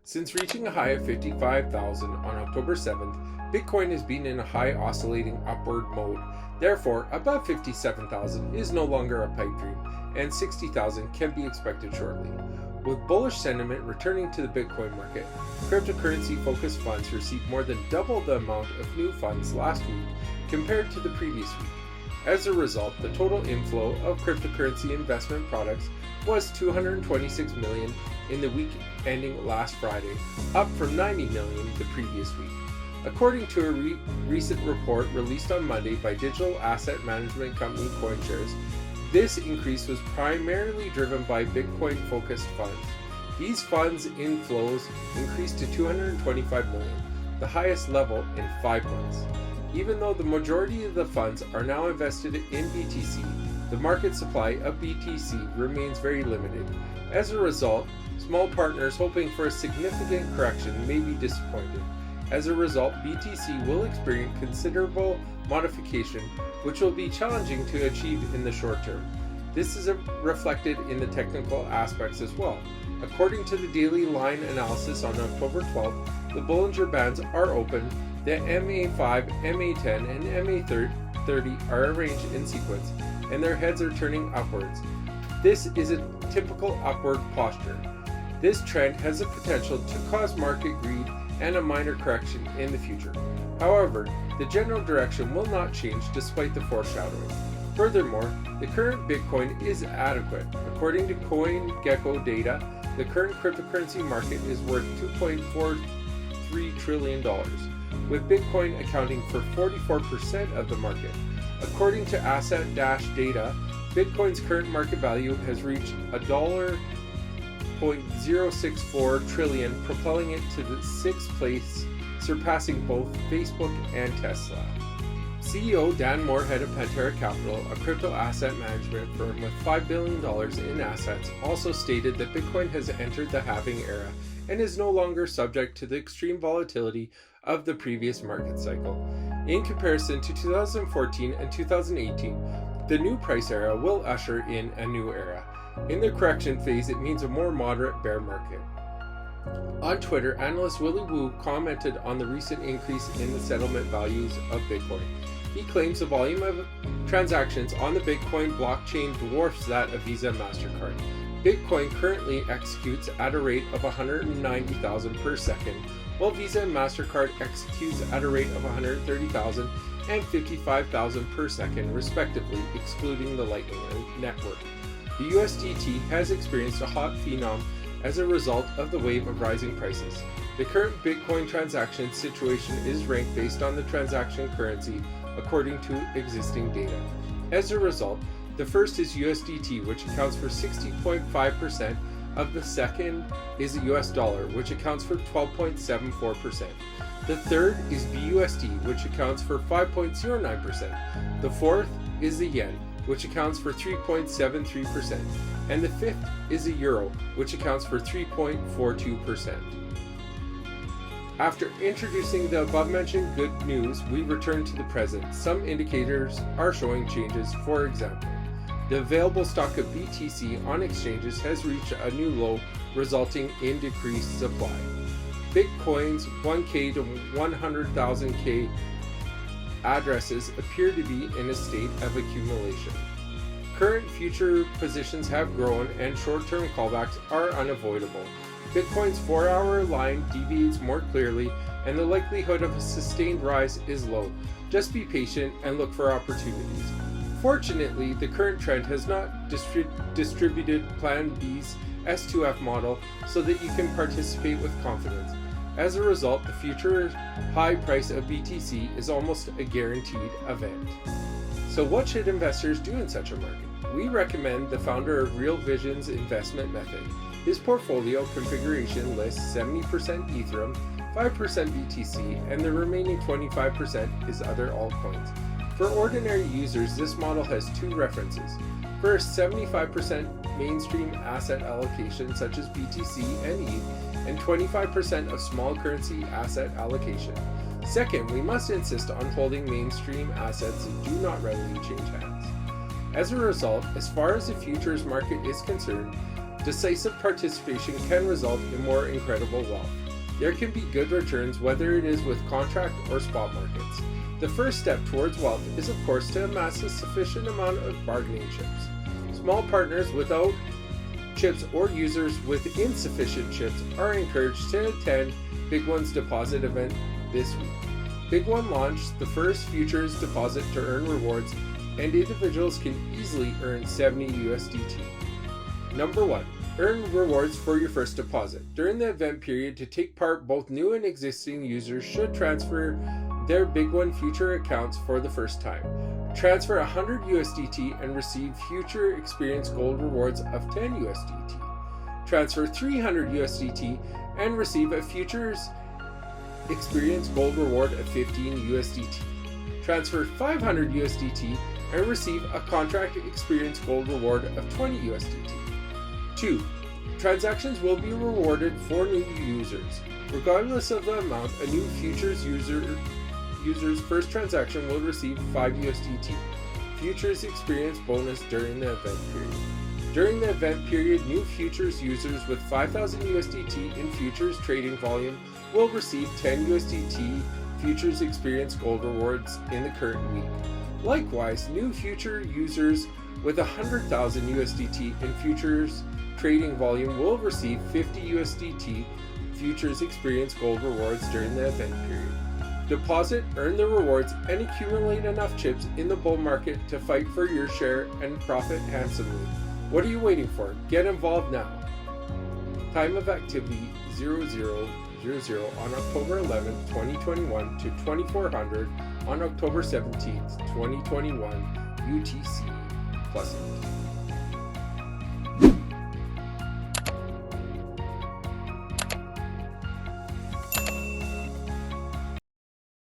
Since reaching a high of 55,000 on October 7th, Bitcoin has been in a high oscillating upward mode. Therefore, above 57,000 is no longer a pipe dream, and 60,000 can be expected shortly. With bullish sentiment returning to the Bitcoin market, cryptocurrency-focused funds received more than double the amount of new funds last week compared to the previous week. As a result, the total inflow of cryptocurrency investment products was $226 million in the week ending last Friday, up from $90 million the previous week. According to a recent report released on Monday by digital asset management company CoinShares, this increase was primarily driven by Bitcoin-focused funds. These funds' inflows increased to $225 million, the highest level in 5 months. Even though the majority of the funds are now invested in BTC, the market supply of BTC remains very limited. As a result, small partners hoping for a significant correction may be disappointed. As a result, BTC will experience considerable modification, which will be challenging to achieve in the short term. This is reflected in the technical aspects as well. According to the daily line analysis on October 12th, the Bollinger Bands are open, the MA5, MA10, and MA30 are arranged in sequence, and their heads are turning upwards. This is a typical upward posture. This trend has the potential to cause market greed and a minor correction in the future. However, the general direction will not change despite the foreshadowing. Furthermore, the current Bitcoin is adequate. According to CoinGecko data, the current cryptocurrency market is worth $2.43 trillion, with Bitcoin accounting for 44% of the market. According to Asset Data, Bitcoin's current market value has reached $0.064 trillion, propelling it to the 6th place, surpassing both Facebook and Tesla. CEO Dan Moore, head of Pantera Capital, a crypto asset management firm with $5 billion in assets, also stated that Bitcoin has entered the halving era and is no longer subject to the extreme volatility of the previous market cycle. In comparison to 2014 and 2018, the new price era will usher in a new era. In the correction phase, it means a more moderate bear market. On Twitter, analyst Willy Woo commented on the recent increase in the settlement values of Bitcoin. He claims the volume of transactions on the Bitcoin blockchain dwarfs that of Visa and MasterCard. Bitcoin currently executes at a rate of 190,000 per second, while Visa and MasterCard executes at a rate of 130,000 and 55,000 per second, respectively, excluding the Lightning Network. The USDT has experienced a hot phenom as a result of the wave of rising prices. The current Bitcoin transaction situation is ranked based on the transaction currency according to existing data. As a result, the first is USDT, which accounts for 60.5%. Of the second is the US dollar, which accounts for 12.74%. The third is BUSD, which accounts for 5.09%. The fourth is the yen, which accounts for 3.73%. And the fifth is the euro, which accounts for 3.42%. After introducing the above-mentioned good news, we return to the present. Some indicators are showing changes. For example, the available stock of BTC on exchanges has reached a new low, resulting in decreased supply. Bitcoin's 1K to 100,000K addresses appear to be in a state of accumulation. Current future positions have grown and short-term callbacks are unavoidable. Bitcoin's 4-hour line deviates more clearly and the likelihood of a sustained rise is low. Just be patient and look for opportunities. Fortunately, the current trend has not distributed Plan B's S2F model so that you can participate with confidence. As a result, the future high price of BTC is almost a guaranteed event. So what should investors do in such a market? We recommend the founder of Real Vision's investment method. His portfolio configuration lists 70% Ethereum, 5% BTC, and the remaining 25% is other altcoins. For ordinary users, this model has two references. First, 75% mainstream asset allocation such as BTC and ETH, and 25% of small currency asset allocation. Second, we must insist on holding mainstream assets that do not readily change hands. As a result, as far as the futures market is concerned, Decisive participation can result in more incredible wealth. There can be good returns whether it is with contract or spot markets. The first step towards wealth is of course to amass a sufficient amount of bargaining chips. Small partners without chips or users with insufficient chips are encouraged to attend Big One's deposit event this week. Big One launched the first futures deposit to earn rewards, and individuals can easily earn 70 USDT. Number 1. Earn rewards for your first deposit. During the event period, to take part, both new and existing users should transfer their Big One future accounts for the first time. Transfer 100 USDT and receive future experience gold rewards of 10 USDT. Transfer 300 USDT and receive a futures experience gold reward of 15 USDT. Transfer 500 USDT and receive a contract experience gold reward of 20 USDT. 2. Transactions will be rewarded for new users. Regardless of the amount, a new futures user's first transaction will receive 5 USDT. Futures experience bonus during the event period. During the event period, new futures users with 5,000 USDT in futures trading volume will receive 10 USDT futures experience gold rewards in the current week. Likewise, new future users with 100,000 USDT in futures trading volume will receive 50 USDT futures experience gold rewards during the event period. Deposit, earn the rewards, and accumulate enough chips in the bull market to fight for your share and profit handsomely. What are you waiting for? Get involved now. Time of activity 0000 on October 11th, 2021 to 2400 on October 17th, 2021 UTC +8.